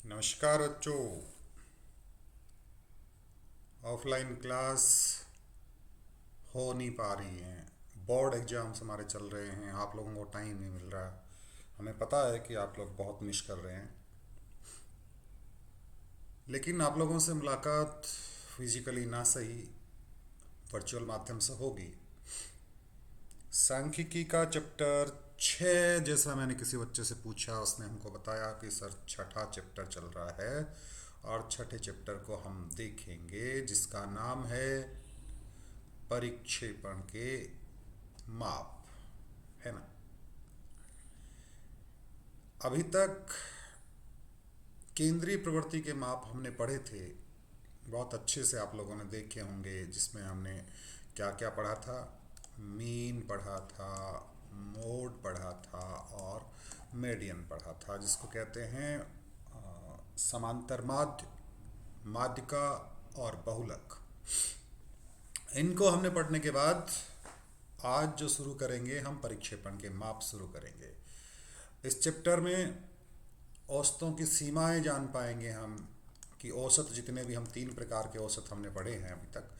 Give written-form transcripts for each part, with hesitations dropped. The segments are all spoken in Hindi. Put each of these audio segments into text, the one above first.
नमस्कार बच्चों। ऑफलाइन क्लास हो नहीं पा रही हैं। बोर्ड एग्जाम्स हमारे चल रहे हैं, आप लोगों को टाइम नहीं मिल रहा। हमें पता है कि आप लोग बहुत मिस कर रहे हैं, लेकिन आप लोगों से मुलाकात फिजिकली ना सही, वर्चुअल माध्यम से होगी। सांख्यिकी का चैप्टर 6, जैसा मैंने किसी बच्चे से पूछा, उसने हमको बताया कि सर छठा चैप्टर चल रहा है और छठे चैप्टर को हम देखेंगे, जिसका नाम है परिक्षेपण के माप, है ना। अभी तक केंद्रीय प्रवृत्ति के माप हमने पढ़े थे, बहुत अच्छे से आप लोगों ने देखे होंगे, जिसमें हमने क्या क्या पढ़ा था। मीन पढ़ा था, मोड पढ़ा था और मीडियन पढ़ा था, जिसको कहते हैं समांतर माध्य, माध्यिका और बहुलक। इनको हमने पढ़ने के बाद आज जो शुरू करेंगे, हम परिक्षेपण के माप शुरू करेंगे। इस चैप्टर में औसतों की सीमाएं जान पाएंगे हम, कि औसत जितने भी हम 3 प्रकार के औसत हमने पढ़े हैं अभी तक।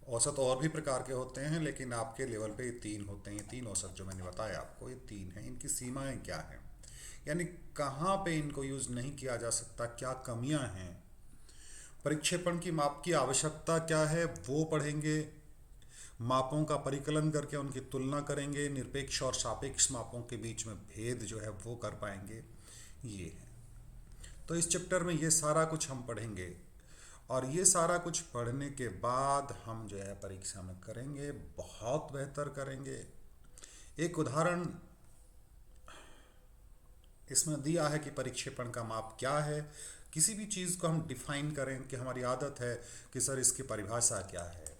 औसत और भी प्रकार के होते हैं, लेकिन आपके लेवल पे ये 3 होते हैं। ये 3 औसत जो मैंने बताया आपको, ये 3 हैं। इनकी सीमाएं क्या हैं, यानी कहाँ पे इनको यूज़ नहीं किया जा सकता, क्या कमियां हैं, परिक्षेपण की माप की आवश्यकता क्या है, वो पढ़ेंगे। मापों का परिकलन करके उनकी तुलना करेंगे, निरपेक्ष और सापेक्ष मापों के बीच में भेद जो है वो कर पाएंगे। ये है, तो इस चैप्टर में ये सारा कुछ हम पढ़ेंगे, और ये सारा कुछ पढ़ने के बाद हम जो है परीक्षा में करेंगे, बहुत बेहतर करेंगे। एक उदाहरण इसमें दिया है कि परिक्षेपण का माप क्या है। किसी भी चीज़ को हम डिफाइन करें, कि हमारी आदत है कि सर इसकी परिभाषा क्या है,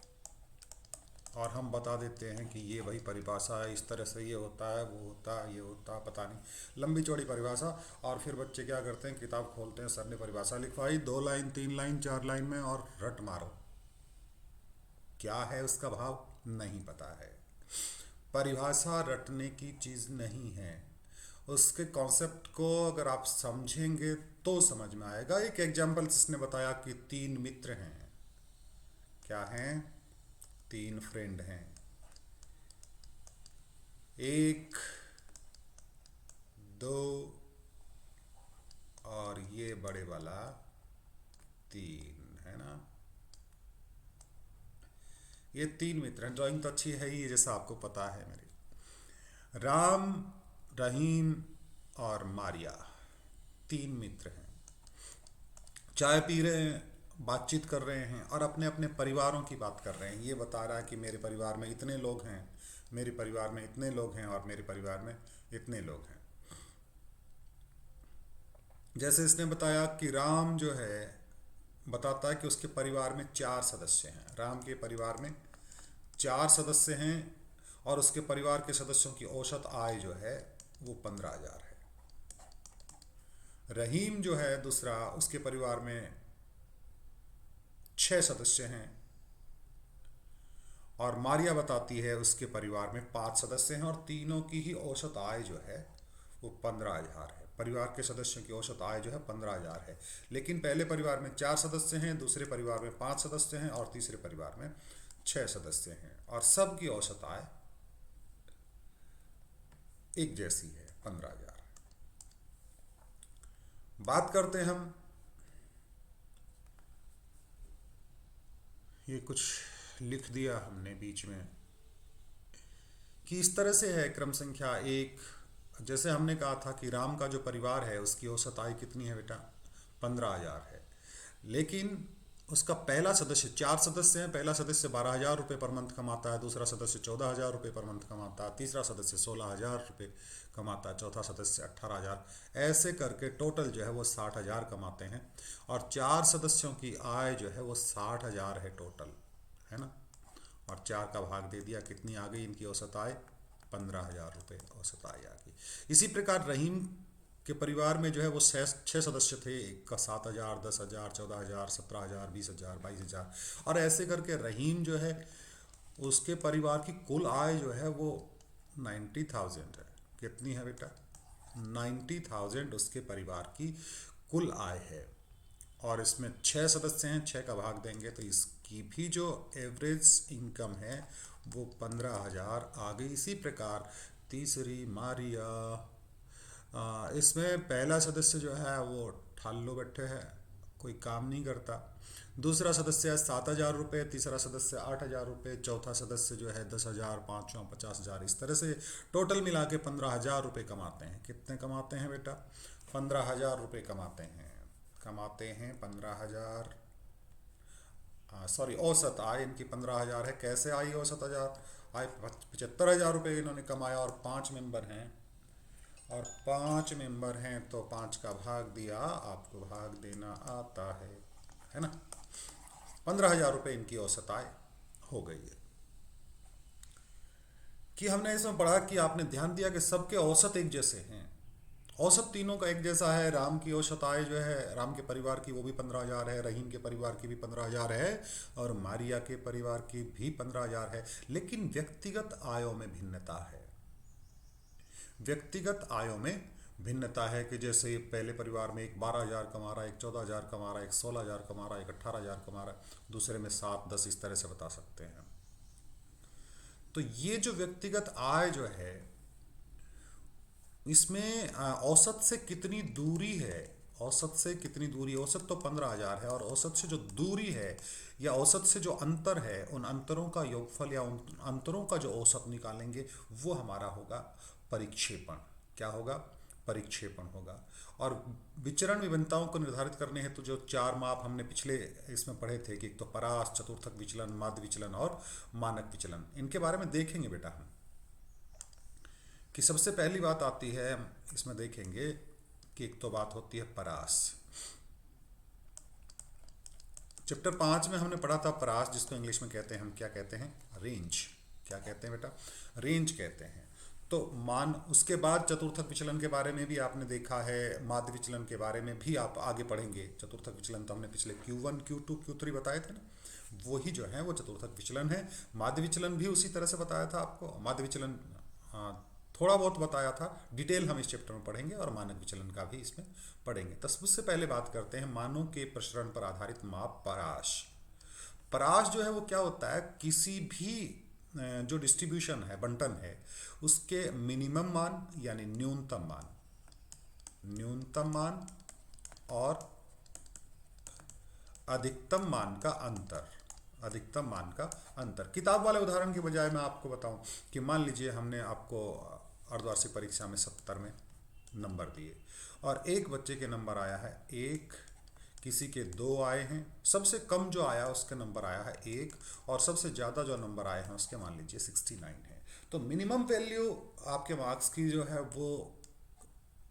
और हम बता देते हैं कि ये वही परिभाषा है, इस तरह से ये होता है, वो होता है, ये होता है, पता नहीं, लंबी चौड़ी परिभाषा। और फिर बच्चे क्या करते हैं, किताब खोलते हैं, सर ने परिभाषा लिखवाई 2 लाइन 3 लाइन 4 लाइन में, और रट मारो। क्या है उसका भाव, नहीं पता है। परिभाषा रटने की चीज़ नहीं है। उसके कॉन्सेप्ट को अगर आप समझेंगे तो समझ में आएगा। एक एग्जाम्पल इसने बताया कि 3 मित्र हैं। क्या हैं, 3 फ्रेंड हैं। एक, दो और ये बड़े वाला 3, है ना। ये 3 मित्र हैं। ड्राइंग तो अच्छी है ही, जैसा आपको पता है मेरी। राम, रहीम और मारिया 3 मित्र हैं। चाय पी रहे हैं, बातचीत कर रहे हैं, और अपने अपने परिवारों की बात कर रहे हैं। ये बता रहा है कि मेरे परिवार में इतने लोग हैं, मेरे परिवार में इतने लोग हैं, और मेरे परिवार में इतने लोग हैं। जैसे इसने बताया कि राम जो है, बताता है कि उसके परिवार में 4 सदस्य हैं। राम के परिवार में 4 सदस्य हैं, और उसके परिवार के सदस्यों की औसत आय जो है वो 15,000 है। रहीम जो है दूसरा, उसके परिवार में 6 सदस्य हैं, और मारिया बताती है उसके परिवार में 5 सदस्य हैं, और तीनों की ही औसत आय जो है वो 15,000 है। परिवार के सदस्यों की औसत आय जो है 15,000 है। लेकिन पहले परिवार में 4 सदस्य हैं, दूसरे परिवार में 5 सदस्य हैं, और तीसरे परिवार में 6 सदस्य हैं, और सबकी औसत आय एक जैसी है, 15,000। बात करते हैं हम, ये कुछ लिख दिया हमने बीच में, कि इस तरह से है क्रम संख्या 1। जैसे हमने कहा था कि राम का जो परिवार है उसकी औसत आय कितनी है बेटा, 15,000 है। लेकिन उसका पहला सदस्य, 4 सदस्य हैं, पहला सदस्य 12,000 रुपये पर मंथ कमाता है, दूसरा सदस्य 14,000 रुपये पर मंथ कमाता है, तीसरा सदस्य 16,000 रुपये कमाता है, चौथा सदस्य 18,000। ऐसे करके टोटल जो है वो 60,000 कमाते हैं, और 4 सदस्यों की आय जो है वो 60,000 है टोटल, है ना। और 4 का भाग दे दिया, कितनी आ गई इनकी औसत आय, 15,000 रुपये औसत आय आ गई। इसी प्रकार रहीम के परिवार में जो है वो 6 सदस्य थे। एक का 7,000, 10,000, 14,000, 17,000, 20,000, 22,000, और ऐसे करके रहीम जो है उसके परिवार की कुल आय जो है वो 90,000 है। कितनी है बेटा, 90,000 उसके परिवार की कुल आय है। और इसमें 6 सदस्य हैं, 6 का भाग देंगे तो इसकी भी जो एवरेज इनकम है वो 15,000 आ गई। इसी प्रकार तीसरी मारिया, इसमें पहला सदस्य जो है वो ठाल्लो बैठे है, कोई काम नहीं करता। दूसरा सदस्य है 7,000 रुपये, तीसरा सदस्य 8,000 रुपये, चौथा सदस्य जो है 10,000, पाँचवा 50,000। इस तरह से टोटल मिला के 15,000 रुपये कमाते हैं। कितने कमाते हैं बेटा? 15,000 रुपये कमाते हैं 15,000। सॉरी, औसत आय इनकी 15,000 है। कैसे आई औसत हजार आय? 75,000 रुपये इन्होंने कमाया और 5 मेंबर हैं तो 5 का भाग दिया, आपको भाग देना आता है ना। 15,000 रुपये इनकी औसत आय हो गई है। कि हमने इसमें पढ़ा कि आपने ध्यान दिया कि सबके औसत एक जैसे हैं। औसत तीनों का एक जैसा है। राम की औसत आय जो है, राम के परिवार की, वो भी 15,000 है। रहीम के परिवार की भी 15,000 है और मारिया के परिवार की भी 15,000 है। लेकिन व्यक्तिगत आयों में भिन्नता है। व्यक्तिगत आयों में भिन्नता है कि जैसे पहले परिवार में एक 12,000 कमा रहा है, एक 14,000 कमा रहा है, एक 16,000 कमा रहा है, एक 18,000 कमा रहा है, दूसरे में 7, 10, इस तरह से बता सकते हैं। तो ये जो व्यक्तिगत आय जो है, इसमें औसत से कितनी दूरी है? औसत तो 15,000 है और औसत से जो दूरी है या औसत से जो अंतर है, उन अंतरों का योगफल या उन अंतरों का जो औसत निकालेंगे वो हमारा होगा परिक्षेपण। क्या होगा? परिक्षेपण होगा। और विचरण विभिन्नताओं को निर्धारित करने हेतु जो 4 माप हमने पिछले इसमें पढ़े थे कि एक तो परास, चतुर्थक विचलन, माध्य विचलन और मानक विचलन, इनके बारे में देखेंगे बेटा हम। कि सबसे पहली बात आती है, इसमें देखेंगे कि एक तो बात होती है परास। चैप्टर 5 में हमने पढ़ा था परास, जिसको इंग्लिश में कहते हैं, हम क्या कहते हैं? रेंज। क्या कहते हैं बेटा? रेंज कहते हैं। तो मान, उसके बाद चतुर्थक विचलन के बारे में भी आपने देखा है, माध्य विचलन के बारे में भी आप आगे पढ़ेंगे। चतुर्थक विचलन तो हमने पिछले Q1, Q2, Q3 बताए थे ना, वही जो है वो चतुर्थक विचलन है। माध्य विचलन भी उसी तरह से बताया था आपको। माध्य विचलन थोड़ा बहुत बताया था, डिटेल हम इस चैप्टर में पढ़ेंगे और मानक विचलन का भी इसमें पढ़ेंगे। तो सबसे पहले बात करते हैं मानों के प्रसरण पर आधारित माप परास। परास जो है वो क्या होता है? किसी भी जो डिस्ट्रीब्यूशन है, बंटन है, उसके मिनिमम मान यानी न्यूनतम मान और अधिकतम मान का अंतर। किताब वाले उदाहरण की बजाय मैं आपको बताऊं कि मान लीजिए हमने आपको अर्धवार्षिक परीक्षा में 70 में नंबर दिए और एक बच्चे के नंबर आया है 1, किसी के 2 आए हैं, सबसे कम जो आया उसके नंबर आया है 1 और सबसे ज़्यादा जो नंबर आए हैं उसके मान लीजिए 69 है। तो मिनिमम वैल्यू आपके मार्क्स की जो है वो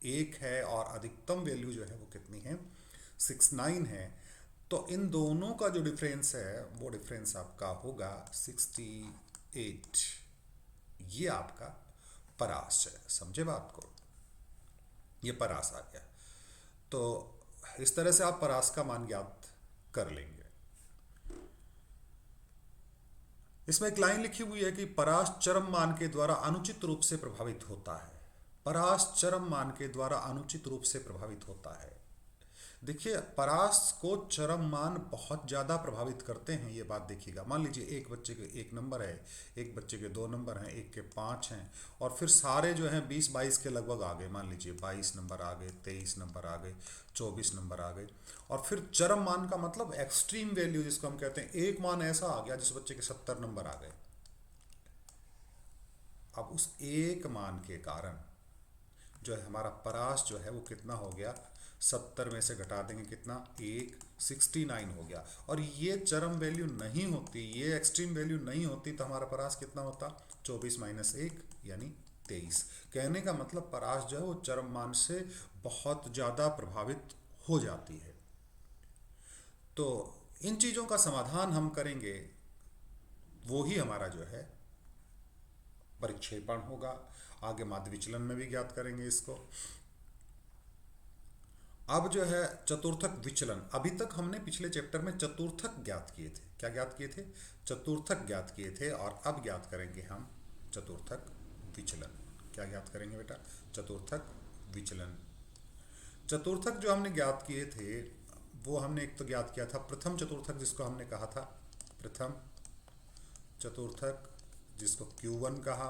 1 है और अधिकतम वैल्यू जो है वो कितनी है? 69 है। तो इन दोनों का जो डिफरेंस है वो डिफरेंस आपका होगा 68। ये आपका परास है। समझे बात को? ये परास आ गया। तो इस तरह से आप परास का मान ज्ञात कर लेंगे। इसमें एक लाइन लिखी हुई है कि परास चरम मान के द्वारा अनुचित रूप से प्रभावित होता है। परास चरम मान के द्वारा अनुचित रूप से प्रभावित होता है। देखिए, परास को चरम मान बहुत ज़्यादा प्रभावित करते हैं, ये बात देखिएगा। मान लीजिए एक बच्चे के 1 नंबर है, एक बच्चे के 2 नंबर हैं, एक के 5 हैं और फिर सारे जो हैं 20-22 के लगभग आ गए। मान लीजिए 22 नंबर आ गए, 23 नंबर आ गए, 24 नंबर आ गए। और फिर चरम मान का मतलब एक्सट्रीम वैल्यू जिसको हम कहते हैं, एक मान ऐसा आ गया जिस बच्चे के 70 नंबर आ गए। अब उस एक मान के कारण जो है हमारा परास जो है वो कितना हो गया? 70 में से घटा देंगे कितना? 1, 69 हो गया। और ये चरम वैल्यू नहीं होती, ये एक्सट्रीम वैल्यू नहीं होती तो हमारा परास कितना होता? 24 - 1 यानी 23। कहने का मतलब परास जो है वो चरम मान से बहुत ज़्यादा प्रभावित हो जाती है। तो इन चीज़ों का समाधान हम करेंगे, वो ही हमारा जो है परिक्षेपण होगा। आगे माध्य विचलन में भी ज्ञात करेंगे इसको। अब जो है चतुर्थक विचलन, अभी तक हमने पिछले चैप्टर में चतुर्थक ज्ञात किए थे। क्या ज्ञात किए थे? चतुर्थक ज्ञात किए थे। और अब ज्ञात करेंगे हम चतुर्थक विचलन। क्या ज्ञात करेंगे बेटा? चतुर्थक विचलन। चतुर्थक जो हमने ज्ञात किए थे वो हमने एक तो ज्ञात किया था प्रथम चतुर्थक जिसको हमने कहा था प्रथम चतुर्थक, जिसको Q1 कहा,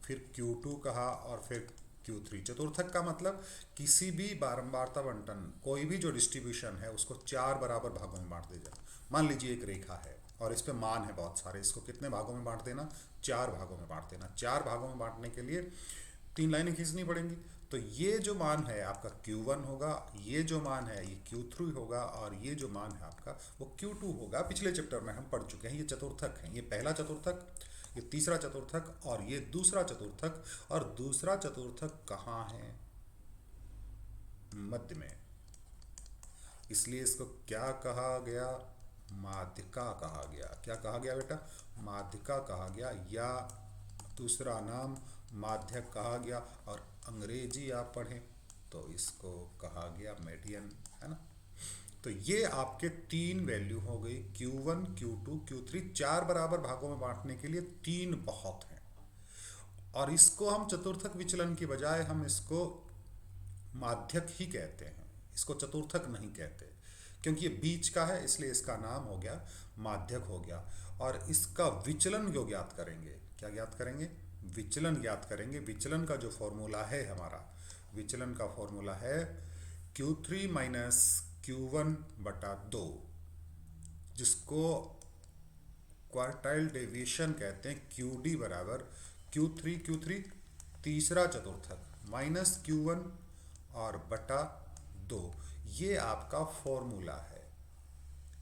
फिर Q2 कहा और फिर Q3। चतुर्थक का मतलब किसी भी बारंबारता बंटन, कोई भी जो डिस्ट्रीब्यूशन है उसको 4 बराबर भागों में बांट दे जाए। मान लीजिए एक रेखा है और इस पे मान है बहुत सारे, इसको कितने भागों में बांट देना? 4 भागों में बांट देना। 4 भागों में बांटने के लिए 3 लाइनें खींचनी पड़ेंगी। तो ये जो मान है आपका Q1 होगा, ये जो मान है ये Q3 होगा और ये जो मान है आपका वो Q2 होगा। पिछले चैप्टर में हम पढ़ चुके हैं। ये चतुर्थक है, ये पहला चतुर्थक, ये तीसरा चतुर्थक और ये दूसरा चतुर्थक। और दूसरा चतुर्थक कहाँ है? मध्य में। इसलिए इसको क्या कहा गया? माध्यिका कहा गया। क्या कहा गया बेटा? माध्यिका कहा गया, या दूसरा नाम माध्यक कहा गया। और अंग्रेजी आप पढ़ें तो इसको कहा गया मेडियन, है ना। तो ये आपके 3 वैल्यू हो गई, Q1 Q2 Q3। 4 बराबर भागों में बांटने के लिए 3 बहुत हैं। और इसको हम चतुर्थक विचलन की बजाय हम इसको माध्यक ही कहते हैं, इसको चतुर्थक नहीं कहते, क्योंकि ये बीच का है इसलिए इसका नाम हो गया माध्यक हो गया। और इसका विचलन जो ज्ञात करेंगे, क्या ज्ञात करेंगे? विचलन ज्ञात करेंगे। विचलन का जो फॉर्मूला है हमारा, विचलन का फॉर्मूला है Q3 माइनस Q1 बटा 2, जिसको क्वार्टाइल डेविएशन कहते हैं। QD बराबर Q3 तीसरा चतुर्थक माइनस Q1 और बटा 2, ये आपका फॉर्मूला है।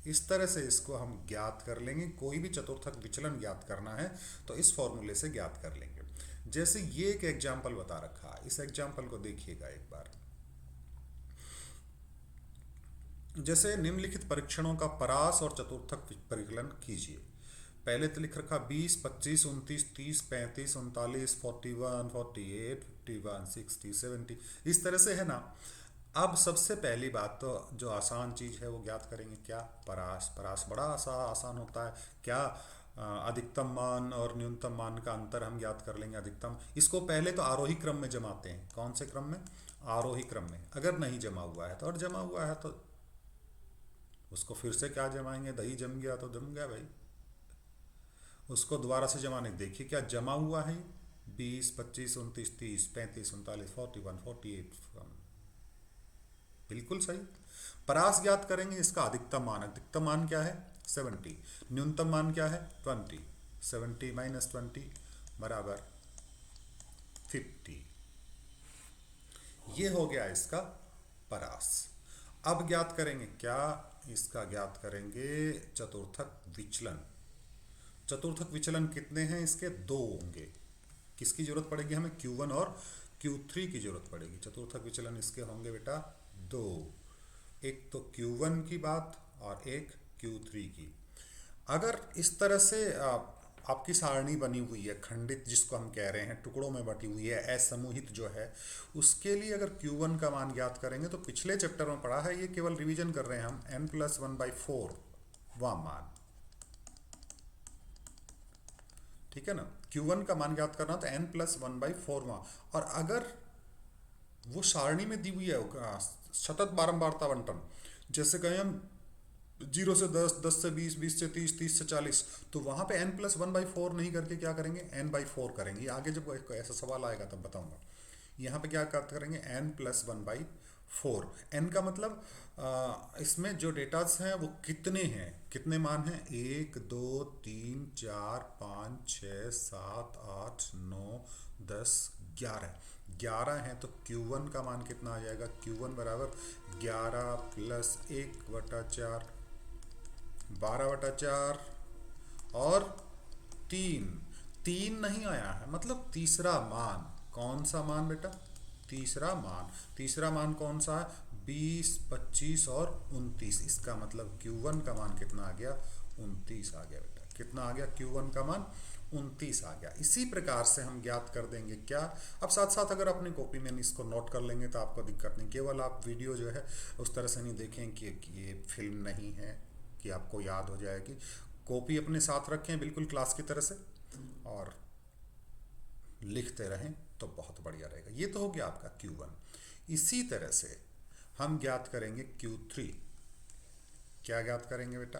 इस तरह से इसको हम ज्ञात कर लेंगे। कोई भी चतुर्थक विचलन ज्ञात करना है तो इस फॉर्मूले से ज्ञात कर लेंगे। जैसे ये एक एग्जाम्पल बता रखा है, इस एग्जाम्पल को देखिएगा एक बार। जैसे निम्नलिखित परीक्षणों का परास और चतुर्थक परिकलन कीजिए। पहले तो लिख रखा 20, 25, 29, 30, 35, 39, 41, 48, 51, 60, 70, इस तरह से है ना। अब सबसे पहली बात तो जो आसान चीज़ है वो ज्ञात करेंगे, क्या? परास। परास बड़ा आसान होता है। क्या? अधिकतम मान और न्यूनतम मान का अंतर हम ज्ञात कर लेंगे। अधिकतम, इसको पहले तो आरोही क्रम में जमाते हैं। कौन से क्रम में? आरोही क्रम में। अगर नहीं जमा हुआ है तो, और जमा हुआ है तो उसको फिर से क्या जमाएंगे? दही जम गया तो जम गया भाई, उसको दोबारा से जमाने। देखिए क्या जमा हुआ है? 20, 25, 29, 30, 35, 39, 41, 48, बिल्कुल सही। परास ज्ञात करेंगे, इसका अधिकतम मान। अधिकतम मान क्या है? 70। न्यूनतम मान क्या है? 20। 70 माइनस 20 बराबर 50। ये हो गया इसका परास। अब ज्ञात करेंगे क्या? इसका ज्ञात करेंगे चतुर्थक विचलन। चतुर्थक विचलन कितने हैं इसके? 2 होंगे। किसकी जरूरत पड़ेगी हमें? Q1 और Q3 की जरूरत पड़ेगी। चतुर्थक विचलन इसके होंगे बेटा 2, एक तो Q1 की बात और एक Q3 की। अगर इस तरह से आपकी सारणी बनी हुई है, खंडित जिसको हम कह रहे हैं, टुकड़ों में बटी हुई है, असमूहित जो है, उसके लिए अगर Q1 का मान ज्ञात करेंगे तो पिछले चैप्टर में पढ़ा है, ये केवल रिवीजन कर रहे हैं हम। n+1/4 वह मान, ठीक है ना। Q1 का मान ज्ञात करना तो n+1/4 वहाँ। और अगर वो सारणी में दी हुई है सतत बारंबारता बंटन, जैसे कहें हम 0 से 10, 10 से 20, 20 से 30, 30 से 40, तो वहाँ पे n+1/4 नहीं करके क्या करेंगे? n/4 करेंगे। आगे जब ऐसा सवाल आएगा तब बताऊंगा। यहाँ पे क्या करेंगे? n+1/4। n का मतलब इसमें जो डेटास हैं वो कितने हैं, कितने मान हैं? 1, 2, 3, 4, 5, 6, 7, 8, 9, 10, 11। 11 हैं तो Q1 का मान कितना आ जाएगा? Q1 बराबर 11 प्लस 1/4, 12/4 और 3 नहीं आया है, मतलब तीसरा मान। कौन सा मान बेटा? तीसरा मान। तीसरा मान कौन सा है? 20, 25 और 29। इसका मतलब Q1 का मान कितना आ गया? 29 आ गया बेटा। कितना आ गया? Q1 का मान 29 आ गया। इसी प्रकार से हम ज्ञात कर देंगे क्या? अब साथ साथ अगर अपनी कॉपी में इसको नोट कर लेंगे तो आपको दिक्कत नहीं। केवल आप वीडियो जो है उस तरह से नहीं देखें कि ये फिल्म नहीं है कि आपको याद हो जाएगी। कॉपी अपने साथ रखें बिल्कुल क्लास की तरह से और लिखते रहें तो बहुत बढ़िया रहेगा। ये तो हो गया आपका Q1। इसी तरह से हम ज्ञात करेंगे Q3। क्या ज्ञात करेंगे बेटा?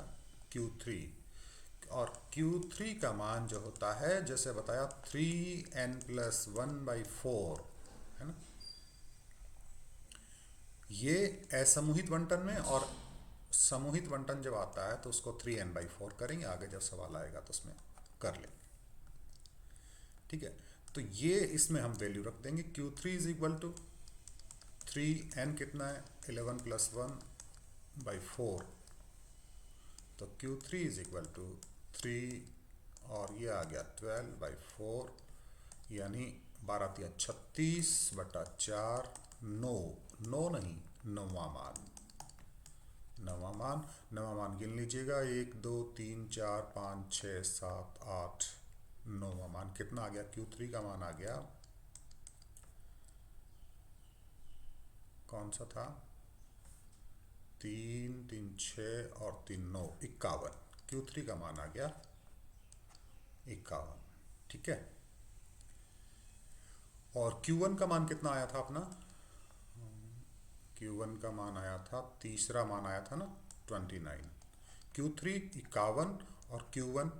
Q3। और Q3 का मान जो होता है जैसे बताया 3n+1/4 है ना। ये असमूहित बंटन में, और समूहित बंटन जब आता है तो उसको 3n/4 करेंगे, आगे जब सवाल आएगा तो उसमें कर लेंगे। ठीक है, तो ये इसमें हम वैल्यू रख देंगे। Q3 is equal to 3n कितना है 11+1/4, तो Q3 इज इक्वल टू 3 और ये आ गया 12/4, यानी 12×3=36/4। नो, नो नहीं, नौवां मान, नौवां मान, नौवां मान गिन लीजिएगा 1 2 3 4 5 6 7 8, नौवां मान कितना आ गया? Q3 का मान आ गया, कौन सा था? 3 3 6 और 3 9, 51। Q3 का मान आ गया 51। ठीक है, और Q1 का मान कितना आया था अपना? Q1 का मान आया था, तीसरा मान आया था ना 29। Q3 51 और Q1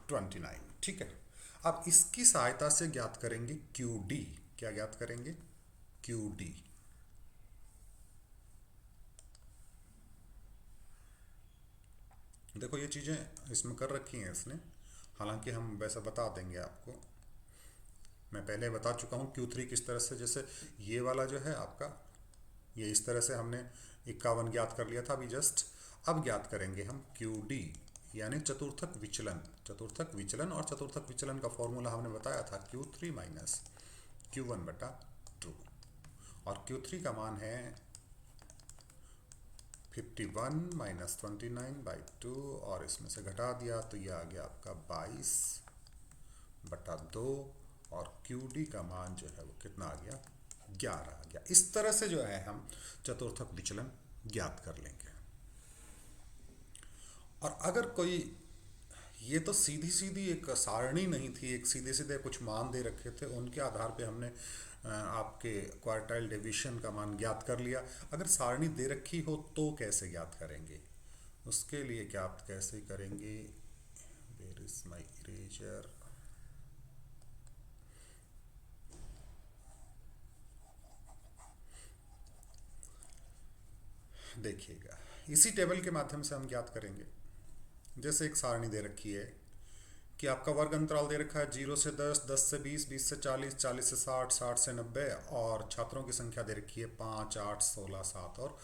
29। ठीक है, अब इसकी सहायता से ज्ञात करेंगे QD। क्या ज्ञात करेंगे? QD। देखो ये चीज़ें इसमें कर रखी हैं इसने, हालांकि हम वैसा बता देंगे आपको। मैं पहले बता चुका हूँ Q3 किस तरह से, जैसे ये वाला जो है आपका, ये इस तरह से हमने 51 ज्ञात कर लिया था अभी जस्ट। अब ज्ञात करेंगे हम QD, यानी चतुर्थक विचलन। चतुर्थक विचलन, और चतुर्थक विचलन का फॉर्मूला हमने बताया था Q3 माइनस Q1/2, और Q3 का मान है 51 माइनस 29/2, और इसमें से घटा दिया तो ये आ गया आपका 22/2, और QD का मान जो है वो कितना आ गया? 11 आ गया। इस तरह से जो है हम चतुर्थक विचलन ज्ञात कर लेंगे। और अगर कोई, ये तो सीधी सीधी एक सारणी नहीं थी, एक सीधे सीधे कुछ मान दे रखे थे, उनके आधार पे हमने आपके क्वार्टाइल डिवीजन का मान ज्ञात कर लिया। अगर सारणी दे रखी हो तो कैसे ज्ञात करेंगे? उसके लिए ज्ञात कैसे करेंगे? Where is my eraser? देखिएगा, इसी टेबल के माध्यम से हम ज्ञात करेंगे। जैसे एक सारणी दे रखी है कि आपका वर्ग अंतराल दे रखा है 0 से 10, 10 से 20, 20 से 40, 40 से 60, 60 से 90, और छात्रों की संख्या दे रखी है 5, 8, 16, 7 और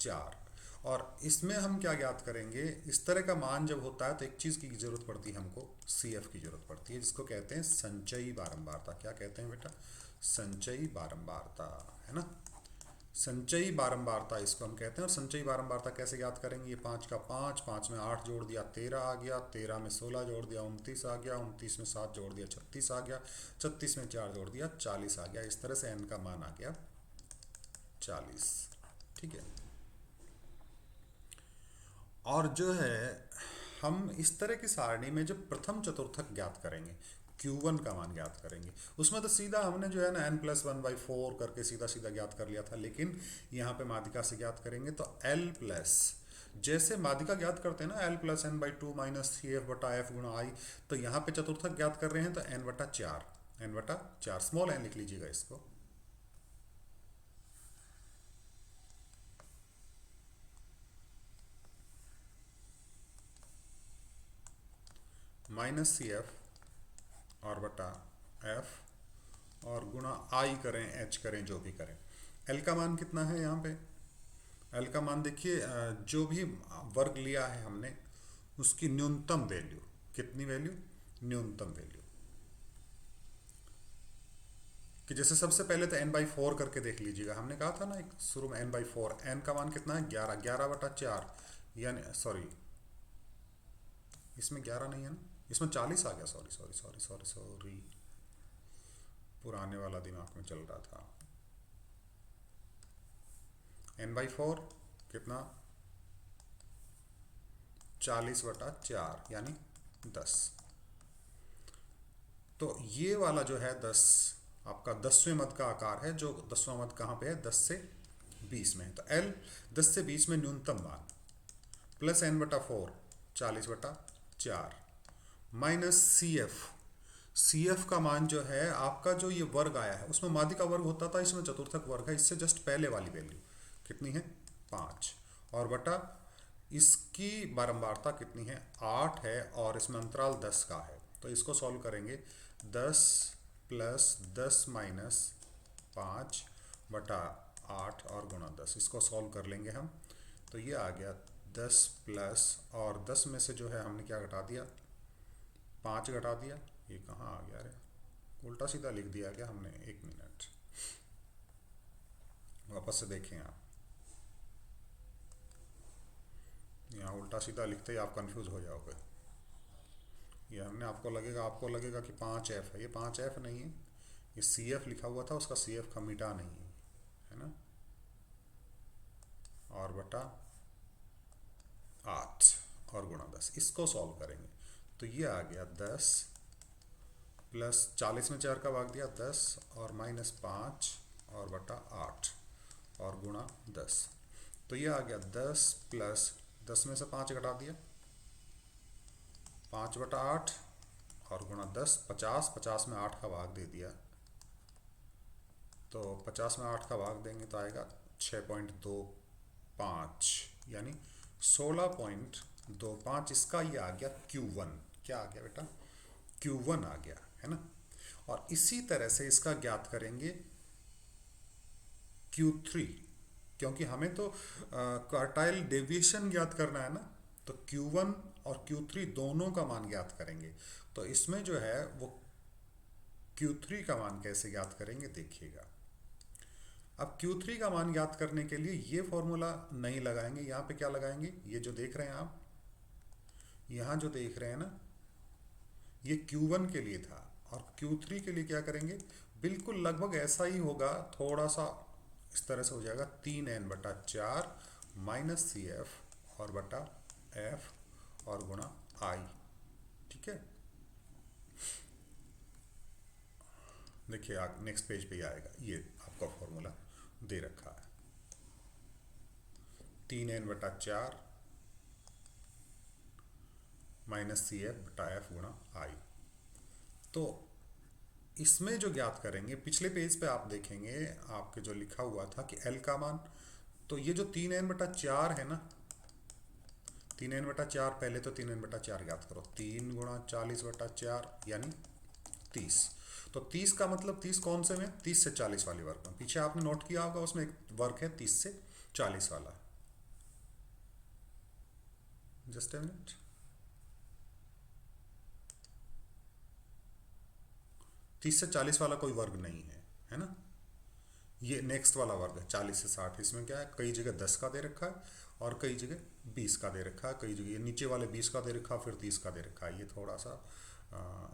4। और इसमें हम क्या ज्ञात करेंगे? इस तरह का मान जब होता है तो एक चीज़ की ज़रूरत पड़ती है हमको, CF की ज़रूरत पड़ती है, जिसको कहते हैं संचयी बारंबारता। क्या कहते हैं बेटा? संचयी बारंबारता, है ना। संचयी बारंबारता इसको हम कहते हैं। और संचयी बारंबारता कैसे ज्ञात करेंगे? ये 5 का 5, 5 में 8 जोड़ दिया 13 आ गया, 13 में 16 जोड़ दिया 29 आ गया, 29 में 7 जोड़ दिया 36 आ गया, 36 में 4 जोड़ दिया 40 आ गया। इस तरह से n का मान आ गया 40। ठीक है, और जो है हम इस तरह की सारणी में जब प्रथम चतुर्थक ज्ञात करेंगे, Q1 का मान ज्ञात करेंगे, उसमें तो सीधा हमने जो है ना n+1/4 करके सीधा सीधा ज्ञात कर लिया था, लेकिन यहाँ पे माध्यिका से ज्ञात करेंगे तो L प्लस, जैसे माध्यिका ज्ञात करते हैं ना L+n/2 माइनस CF/F गुणा I, तो यहाँ पे चतुर्थक ज्ञात कर रहे हैं तो n/4, n/4 स्मॉल n लिख लीजिएगा इसको, माइनस CF और बटा F और गुणा I करें, H करें, जो भी करें। L का मान कितना है यहाँ पे? L का मान देखिए, जो भी वर्ग लिया है हमने उसकी न्यूनतम वैल्यू, कितनी वैल्यू? न्यूनतम वैल्यू, कि जैसे सबसे पहले तो n/4 करके देख लीजिएगा। हमने कहा था ना एक शुरू में n/4, n का मान कितना है? 11, 11/4, यानी सॉरी इसमें 11 नहीं है ना, इसमें 40 आ गया, sorry sorry sorry sorry sorry, पुराने वाला दिमाग में चल रहा था। n/4 कितना? 40/4 यानी 10। तो ये वाला जो है 10 आपका 10वें मद का आकार है, जो 10वां मद कहाँ पे है? 10 से 20 में है, तो L 10 से 20 में न्यूनतम मान प्लस n/4 40/4 माइनस CF का मान जो है आपका, जो ये वर्ग आया है उसमें माध्यिक का वर्ग होता था, इसमें चतुर्थक वर्ग है, इससे जस्ट पहले वाली वैल्यू कितनी है 5 और बटा इसकी बारंबारता कितनी है 8 है और इसमें अंतराल 10 का है। तो इसको सॉल्व करेंगे 10 प्लस 10 माइनस 5/8 और गुणा 10, इसको सॉल्व कर लेंगे हम। तो ये आ गया 10 प्लस और 10 में से जो है हमने क्या घटा दिया 5 घटा दिया, ये कहाँ आ गया रे, उल्टा सीधा लिख दिया क्या हमने, 1 मिनट वापस से देखें आप, यहाँ उल्टा सीधा लिखते ही आप कंफ्यूज हो जाओगे। ये हमने आपको लगेगा कि 5F है, ये 5F नहीं है, ये CF लिखा हुआ था, उसका CF का मिटा नहीं है ना, और बटा 8 और गुणा 10, इसको सॉल्व करेंगे तो ये आ गया 10 प्लस 40 में 4 का भाग दिया 10 और माइनस 5 और बटा 8 और गुणा 10, तो ये आ गया 10 प्लस 10 में से 5 घटा दिया 5/8 और गुणा 10, 50 में 8 का भाग दे दिया, तो 50 में 8 का भाग देंगे तो आएगा 6.25 यानी 16.25, इसका ये आ गया Q1, क्या आ गया बेटा Q1 आ गया है ना। और इसी तरह से इसका ज्ञात करेंगे Q3, क्योंकि हमें तो क्वार्टाइल डेविएशन ज्ञात करना है ना, तो Q1 और Q3 दोनों का मान ज्ञात करेंगे। तो इसमें जो है वो Q3 का मान कैसे ज्ञात करेंगे देखिएगा। अब Q3 का मान ज्ञात करने के लिए ये फॉर्मूला नहीं लगाएंगे, यहाँ पे क्या लगाएंगे, ये जो देख रहे हैं आप, यहाँ जो देख रहे हैं ना, ये Q1 के लिए था और Q3 के लिए क्या करेंगे, बिल्कुल लगभग ऐसा ही होगा, थोड़ा सा इस तरह से हो जाएगा 3n/4 माइनस CF और बटा F और गुणा I, ठीक है। देखिए आप नेक्स्ट पेज पे ही आएगा, ये आपका फॉर्मूला दे रखा है 3n/4 माइनस CF/F गुणा I। तो इसमें जो ज्ञात करेंगे, पिछले पेज पे आप देखेंगे आपके जो लिखा हुआ था कि L का मान, तो ये जो 3n/4 है ना, 3n/4 पहले तो 3n/4 ज्ञात करो, 3 गुणा 40/4 यानी 30, तो 30 का मतलब 30 कौन से में, 30 से 40 वाले वर्ग में, पीछे आपने नोट किया होगा उसमें एक वर्ग है 30 से 40 वाला, जस्ट ए मिनट, 30 से 40 वाला कोई वर्ग नहीं है ना, ये नेक्स्ट वाला वर्ग है 40 से 60, इसमें क्या है कई जगह 10 का दे रखा है और कई जगह 20 का दे रखा है, कई जगह ये नीचे वाले 20 का दे रखा है, फिर 30 का दे रखा है, ये थोड़ा सा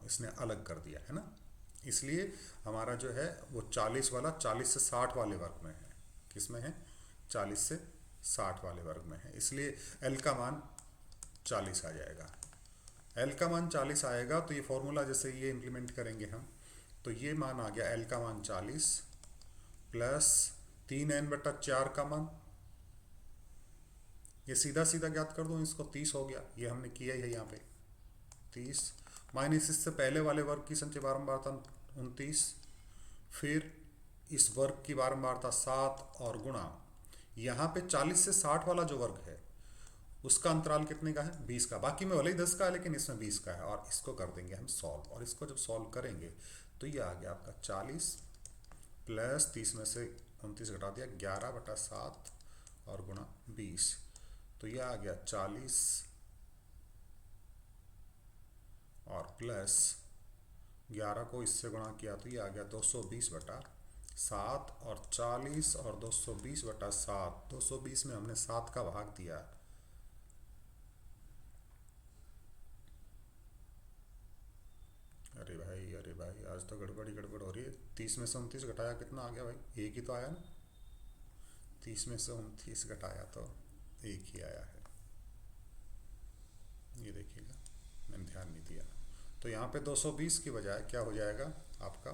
इसने अलग कर दिया है ना, इसलिए हमारा जो है वो 40 वाला 40 से 60 वाले वर्ग में है, किस में है 40 से 60 वाले वर्ग में है, इसलिए L का मान 40 आ जाएगा। L का मान 40 आएगा तो ये फॉर्मूला जैसे ये इम्प्लीमेंट करेंगे हम, तो ये मान आ गया L का मान 40 प्लस 3n/4 का मान, ये सीधा सीधा ज्ञात कर दूं इसको, 30 हो गया, ये हमने किया ही है यहाँ पे 30 माइनस इससे पहले वाले वर्ग की संचय बारंबारता 29, फिर इस वर्ग की बारंबारता 7 और गुणा यहाँ पे 40 से 60 वाला जो वर्ग है उसका अंतराल कितने का है 20 का, बाकी में भले ही 10 का है लेकिन इसमें 20 का है, और इसको कर देंगे हम सॉल्व, और इसको जब सॉल्व करेंगे तो ये आ गया आपका 40 प्लस 30 में से 29 घटा दिया 11/7 और गुणा 20, तो ये आ गया 40 और प्लस 11 को इससे गुणा किया तो ये आ गया 220/7 और 40 और 220/7, 220 में हमने 7 का भाग दिया, अरे भाई आज तो गड़बड़ हो रही है, 30 में से 29 घटाया कितना आ गया भाई, एक ही तो आया ना, 30 में से 29 घटाया तो एक ही आया है, ये देखिएगा मैंने ध्यान नहीं दिया, तो यहाँ पे 220 की बजाय क्या हो जाएगा आपका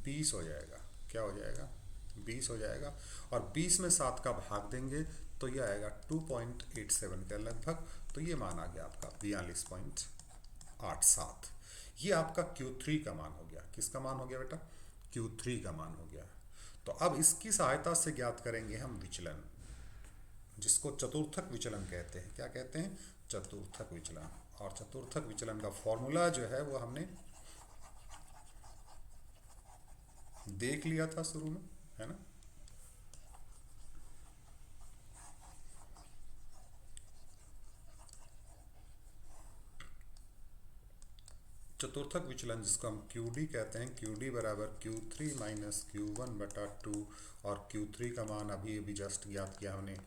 20 हो जाएगा, क्या हो जाएगा 20 हो जाएगा। और 20 में 7 का भाग देंगे तो ये आएगा 2.87 के लगभग। तो ये मान आ गया आपका 42.87। ये आपका Q3 का मान हो गया। किसका मान हो गया बेटा? Q3 का मान हो गया। तो अब इसकी सहायता से ज्ञात करेंगे हम विचलन, जिसको चतुर्थक विचलन कहते हैं। क्या कहते हैं? चतुर्थक विचलन। और चतुर्थक विचलन का फॉर्मूला जो है वो हमने देख लिया था शुरू में, है ना। चतुर्थक विचलन जिसको हम QD कहते हैं, QD बराबर Q3 माइनस Q1 बटा 2। और Q3 का मान अभी अभी जस्ट ज्ञात किया हमने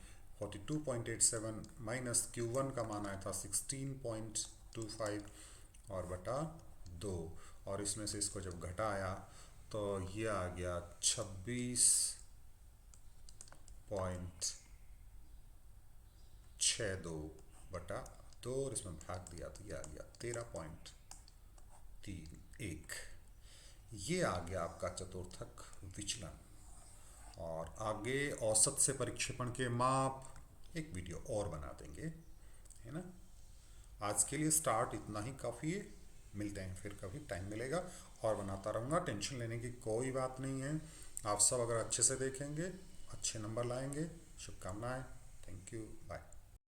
42.87 माइनस Q1 का मान आया था 16.25 और बटा 2। और इसमें से इसको जब घटाया तो ये आ गया 26.62 बटा 2, और इसमें भाग दिया तो ये आ गया 13.31। ये आ गया आपका चतुर्थक विचलन। और आगे औसत से परिक्षेपण के माप एक वीडियो और बना देंगे, है ना। आज के लिए स्टार्ट इतना ही काफ़ी है। मिलते हैं फिर कभी, टाइम मिलेगा और बनाता रहूँगा। टेंशन लेने की कोई बात नहीं है। आप सब अगर अच्छे से देखेंगे अच्छे नंबर लाएंगे। शुभकामनाएं। Thank you, bye.